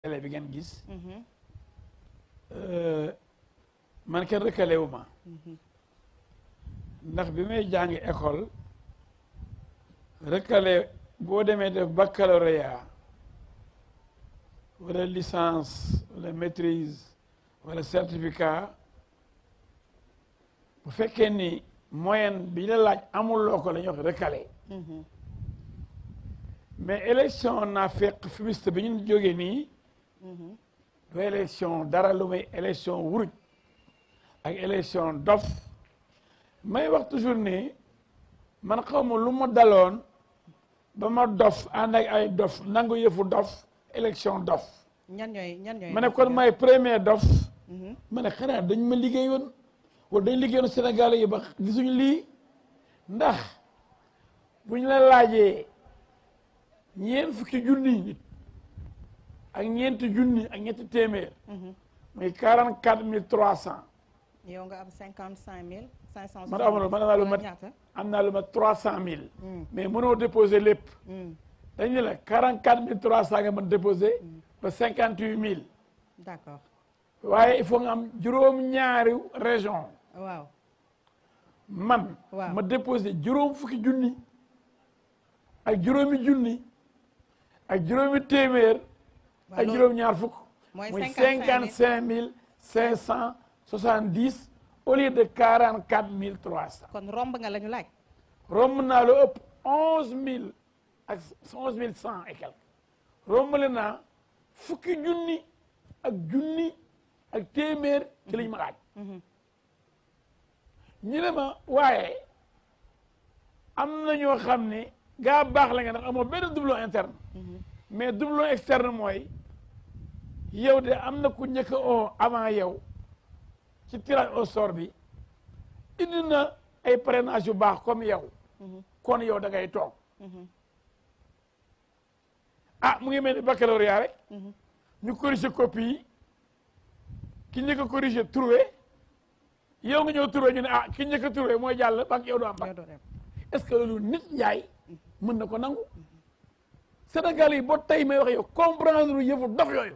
télé bi ngeen gis man kenn recalé wu ma ndax bi may jàngi école recalé boo demee def baccalauréat wala licence wala maîtrise wala certificat bu fekkee ni moyenne bi la laaj amuloo ko la ñuy wax recalé mais élection naa fekk fumiste bi ñu jógee nii du élection dara lu may élection wuruj ak élection dof may wax toujours ni man xaw ma lu ma daloon ba ma dof ànd ak ay dof nangu yëfu dof élection dof ñan ñooy ma ne kon may premier dof ma ne xanaa dañ ma liggéeyoon wala dañ liggéeyoon Sénégal yi ba gisuñu lii ndax buñ la laajee ñeent fukki junni nit ak ñeenti junni ak ñetti téeméer muy 44 300 yow nga am 55 500 man amoon man am naa lu ma 300 000 mais mënoo déposer lépp dañ ne la 44 300 nga mën déposer ba 58 000 d'accord waaye il faut nga am juróom-ñaari région waaw man ma déposer juróom fukki junni ak juróomi junni ak juróomi téeméer ak juróom-ñaar fukk muy 55 570 au lieu de 44 300 kon romb nga la ñu laaj romb naa lu ëpp 11 000 ak 11 100 et quelque rombale naa fukki junni ak téeméer ci lañ ma laaj ñu ne ma waaye am na ñoo xam ne gaa baax la nga ndax amoo benn doublon interne mais doublon externe mooy yow de am na ku njëkk o avant yow ci tirage au sort bi indi na ay parrainage yu baax comme yow kon yow da ngay toog mu ngi mel ni baccalauréat rek ñu corriger copie yi ki njëkk a corriger trouvé yow nga ñëw trouvé ñu ne ki njëkk a trouvé mooy jàll bak yow doo am bak est-ce que loolu nit njaay mën na ko nangu Sénégal yi ba tey may wax yow comprendre yëfu dof yooyu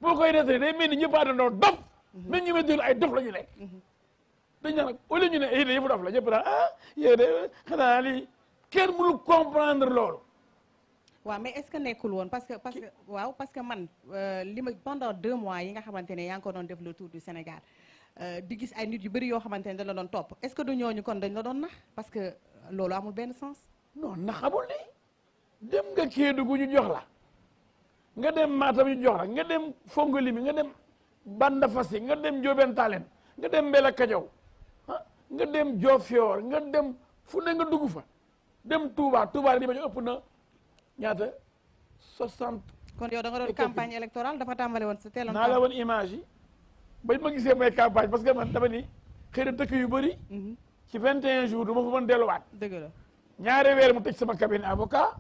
boo koy desee day mel ni ñëpp àndandoo dof même ñu may déglu ay dof la ñu nekk dañ naan nag au lieu ñu ne yéen yëfu dof la ñëpp daal yow de xanaa lii kenn mënul comprendre loolu waaw mais est-ce que nekkul woon parce que man li ma pendant 2 mois yi nga xamante ne yaa ngi ko doon def le tour du Sénégal di gis ay nit yu bëri yoo xamante ne dañ la doon topp est-ce que du ñooñu kon dañ la doon nax parce que loolu amul benn sens non naxamul li dem nga Kédougou ñu jox la nga dem Matam ñu jox la nga dem Fongolimbi nga dem Bandafassi nga dem Ndiobène Tallène nga dem Mbélacadiao nga dem Diofior nga dem fu ne nga dugg fa dem Touba li ma ñu ëpp na ñaata 60. kon yow da nga doon campagne électorale dafa tàmbale woon sa teeloon naa la woon image yi bañ ma gisee may campagne parce que man dama ni xëy na dëkk yu bëri ci 21 jours du ma fa mën delluwaat dëgg la ñaari weer mu tëj sama cabinet avocat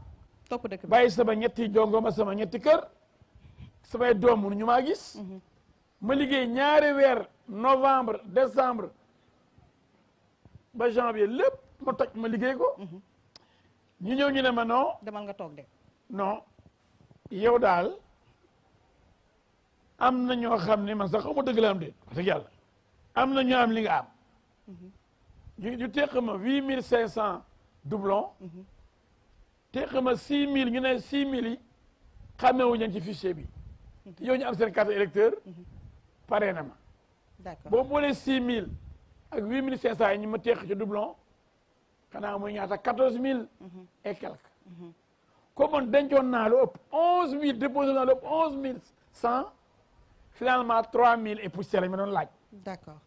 topp dëkk bi bàyyi sama ñetti jongoma sama ñetti kër samay doom mënu ñu maa gis ma liggéey ñaari weer novembre décembre ba janvier lépp ma toj ma liggéey ko ñu ñëw ñu ne ma non demal nga toog de non yow daal am na ñoo xam ne man sax xaw ma dëgg la am de wax dëgg yàlla am na ñoo am li nga am ñu teq ma 8500 doublon teq ma 6000 ñu ne 6000 yi xàmmeewuñu leen ci fichier bi te yow ñu am seen carte électeur pare na ma d'accord boo boolee 6000 ak 8500 yi ñu ma teq ci doublon xanaa muy ñaata 14000 et quelque comme man dencoon naa lu ëpp 11000 déposé naa lu ëpp 11100 finalement 3000 et poussière lañ ma doon laaj d'accord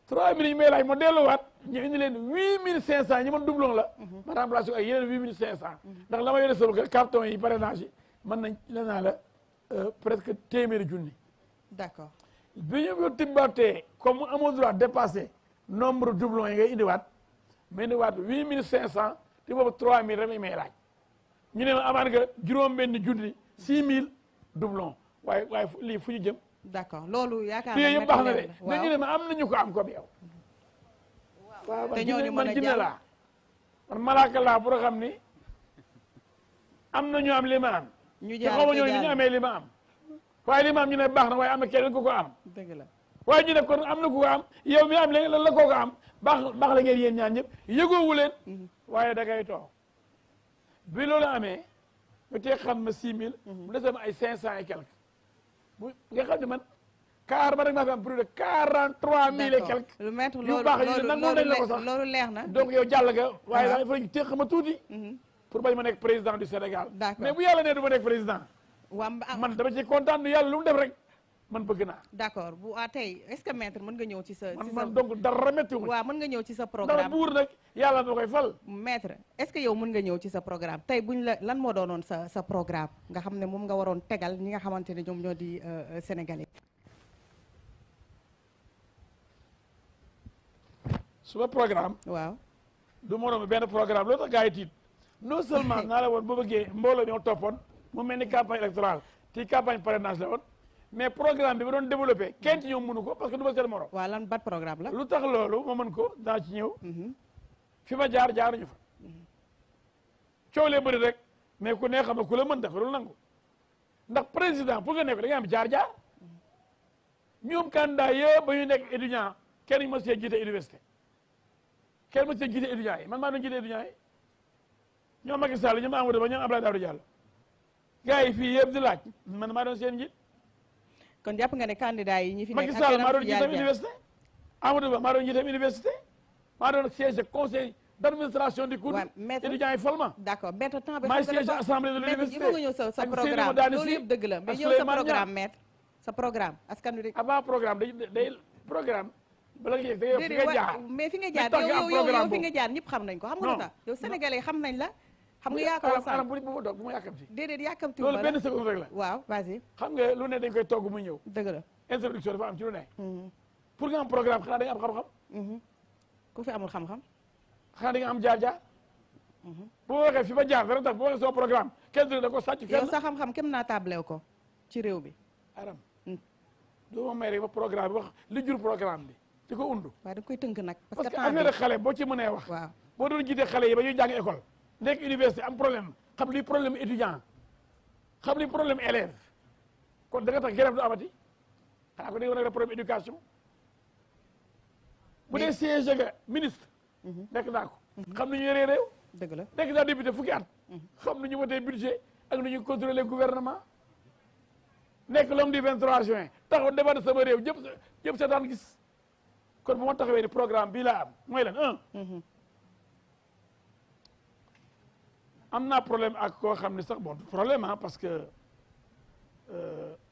3000 yi may laaj ma delluwaat ñu indi leen 8500 ñi man doublon la ma remplacé ko ay yeneen 8500 ndax la ma yore solo carton yi parrainage yi mën nañ la naa la presque téeméeri junni d'accord bi ñu ko timbatee comme amoo droit dépassé nombre doublon yi ngay indiwaat ma indiwaat 8500 te boobu 3000 rek lañ may laaj ñu ne ma amaat nga juróom-benn junni 6000 doublon waaye lii fu ñu jëm. d'accord loolu yaakaar naa yëpp baax na de waaw mais ñu ne ma am nañu ko am comme yow. waaw te ñooñu man jinne laa man malaaka laa pour xam ni am na ñu am li ma am ñu te jaar xaw ma te ñooñu ñu amee li ma am waaye li ma am ñu ne baax na waaye am na keneen ku ko am dëgg la waaye ñu ne kon am na ku ko am yow mi am léegi lan la koo ko am baax la ngeen yéen ñaan ñëpp yëgoowu leen waaye da ngay toog bi loolu amee ñu tee xam ma 6000 mu desee ma ay 500 et quelque bu nga xam ne man ma rek maa fi am plus de 43000 et quelque lu maître yu baax yi nangu nañ la ko sax loolu leer na donc yow jàll nga waaye daal il faut ñu teex ma tuuti pour bañ ma nekk président du Sénégal mais bu yàlla nee du ma nekk président waa man dama ci kontaan du yàlla lu mu def rek man bëgg naa d'accord bu tey est-ce que maître mën nga ñëw ci sa man donc dara méttiwu ma waaw mën nga ñëw ci sa dara programme buur nag yàlla ma koy fal maître est-ce que yow mën nga ñëw ci sa programme tey buñ la lan moo doonoon sa programme nga xam ne moom nga waroon tegal ñi nga xamante ne ñoom ñoo di sénégalais suma programme waaw du moroom benn programme loolu tax gars yi tiit non seulement naa la woon boo bëggee mbooloo ñoo toppoon mu mel ni campagne électorale ti campagne parrainage la woon mais programme bi ma doon développé kenn ci ñoom mënu ko parce que du ma seen morom waaw lan bat programme la lu tax loolu ma mën ko daa ci ñëw fi ma jaaruñu fa coow lee bëri rek mais ku ne xam ne ku la mën dafa dul nangu ndax président pour nga nekk da nga am jaar-jaar ñoom candidat yëpp ba ñu nekk étudiant kenn ma see jiite université kenn ma see jiite étudiant yi man maa doon jiite étudiant yi ñoom Macky Sall ñoom Amadou Ba ñoom Abdoulaye Daouda Diallo gars yi fii yëpp di laaj man maa doon seen njiit kon jàpp nga ne candidat yi ñi fi nekk Macky Sall maa doon jiite université Amadou Ba maa doon jiite université maa doon siège conseil d'administration du COUD étudiants yi folma d'accord maître temps bi maa siège assemblée de l'université il faut nga ñëw sa programme loolu yëpp dëgg la mais ñëw sa programme maître sa programme askan wi avant programme day programme bala nga yegg da ngay fi nga jaar mais fi nga jaar yow fi nga jaar ñëpp xam nañ ko xam nga lu tax yow sénégalais xam nañ la xam nga yaa ko wax bu ma doog bu ma yàkkamti déedéet yàkkamti loolu benn seconde rek la waaw vas-y xam nga lu ne dañ koy togg muy ñëw dëgg la introduction dafa am ci lu ne pour nga am programme xanaa da nga am xam-xam ku fi amul xam-xam xanaa da nga am jaar-jaar bu ma waxee fi ma jaar dara tax bu ma waxee sama programme kenn du da ko sàcc fenn yow sa xam-xam kem naa tablew ko ci réew bi aram du ma may rek ba programme bi wax li jur programme bi di ko undu waaw da koy tënk nag parce que affaire xale boo ci mënee wax waaw boo doon jiite xale yi ba ñuy jàng école nekk université am problème xam li problème étudiant xam li problème élève kon da nga tax grève du amati xanaa ko da nga war a problème éducation bu dee siège ga ministre nekk naa ko xam nañu yoree réew dëgg la nekk naa député fukki at xam nañu voté budget ak nu ñu contrôler gouvernement nekk l'homme du 23 juin taxaw débat sama réew jëpp seetaan gis kon bu ma taxawee ni programme bii laa am mooy lan am naa problème ak koo xam ne sax bon problème parce que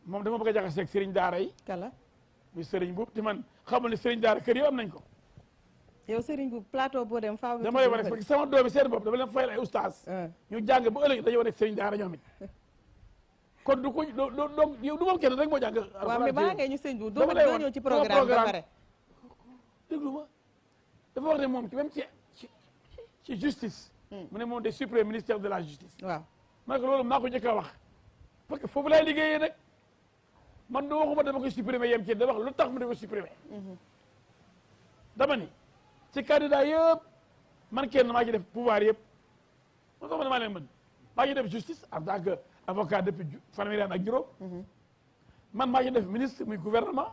moom dama bëgg a jaxaseeg sëriñ daara yi kala muy sëriñ buub te man xamul ne sëriñ daara kër yi am nañ ko yow sëriñ bu plateau boo dem faaw dama lay wax parce que sama doomi seen bopp dama leen fayal ay oustaz ñu jàng ba ëllëg dañoo nekk sëriñ daara ñoom it kon du ko donc yow du moom kenn rek moo jàng waaw mais balaa ngay ñu sëriñ bu doo ñëw ci programme ba pare déglu ma dafa wax ne moom même ci justice mu ne moom day supprimer ministère de la justice waaw ma ne ko loolu maa ko njëkk a wax parce que foofu laay liggéeyee nag man du waxuma dama koy supprimer yem ci da wax lu tax mu da ko supprimer dama ni ci candidat yëpp man kenn maa ci def pouvoir yëpp man sax man maa leen mën maa ci def justice en tant que avocat depuis fanweeri at ak juróom man maa ci def ministre muy gouvernement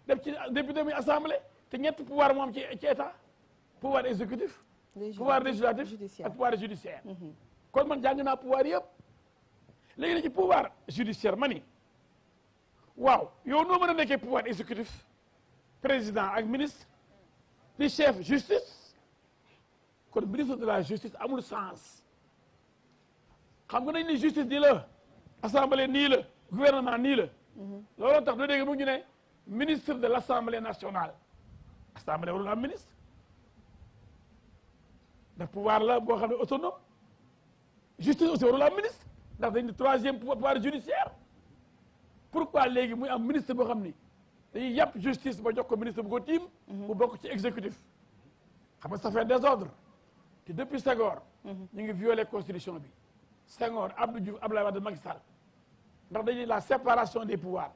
def ci député muy assemblée te ñetti pouvoir moo am ci état pouvoir exécutif pouvoir législatif ak pouvoir judiciaire kon man jàng naa pouvoir yëpp léegi nag ci pouvoir judiciaire ma ni waaw yow noo mën a nekkee pouvoir exécutif président ak ministre di chef justice kon ministre de la justice amul sens xam nga nañ ni justice nii la assemblée nii la gouvernement nii la looloo tax doo dégg mu ñu ne ministre de l' assemblée nationale assemblée warul am ministre ndax pouvoir la boo xam ne autonome justice aussi warul am ministre ndax dañ di troisième pouvoir judiciaire pourquoi léegi muy am ministre boo xam ni dañuy yàpp justice ba jox ko ministre bu ko tiim bu bokk ci exécutif xam nga ça fait désordre te depuis Senghor ñu ngi violé constitution bi Senghor Abdou Diouf Abdoulaye Wade Macky Sall ndax dañuy la séparation des pouvoirs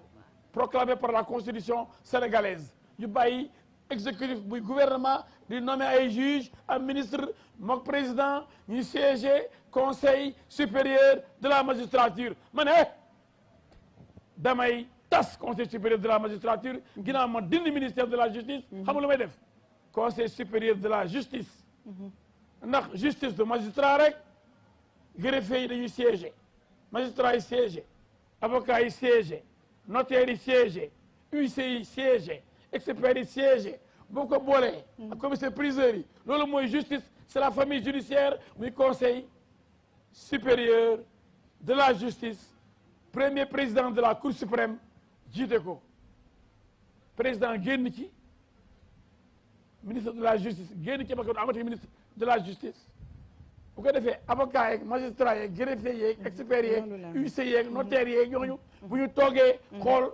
proclamée par la constitution sénégalaise ñu bàyyi exécutif buy gouvernement di nommer ay juge am ministre mook président ñuy siéger conseil supérieur de la magistrature ma ne damay tas conseil supérieur de la magistrature ginnaaw ma dindi ministère de la justice xam nga lu may def conseil supérieur de la justice ndax justice de magistrat rek greffier yi dañuy siéger magistrat yi siéger avocat yi siéger notaire yi siéger huissier yi siéger experts yi siéger boo ko boolee ak commissaire priseur yi loolu mooy justice c'est la famille judiciaire muy conseil supérieur de la justice premier président de la cour suprême jiite ko président génn ci ministre de la justice génn ci bakka amati ministre de la justice bu ko defee avocat yeeg magistrat yeeg greffier yeeg experts yeeg huissier yeeg notaire yeeg ñooñu bu ñu toogee xool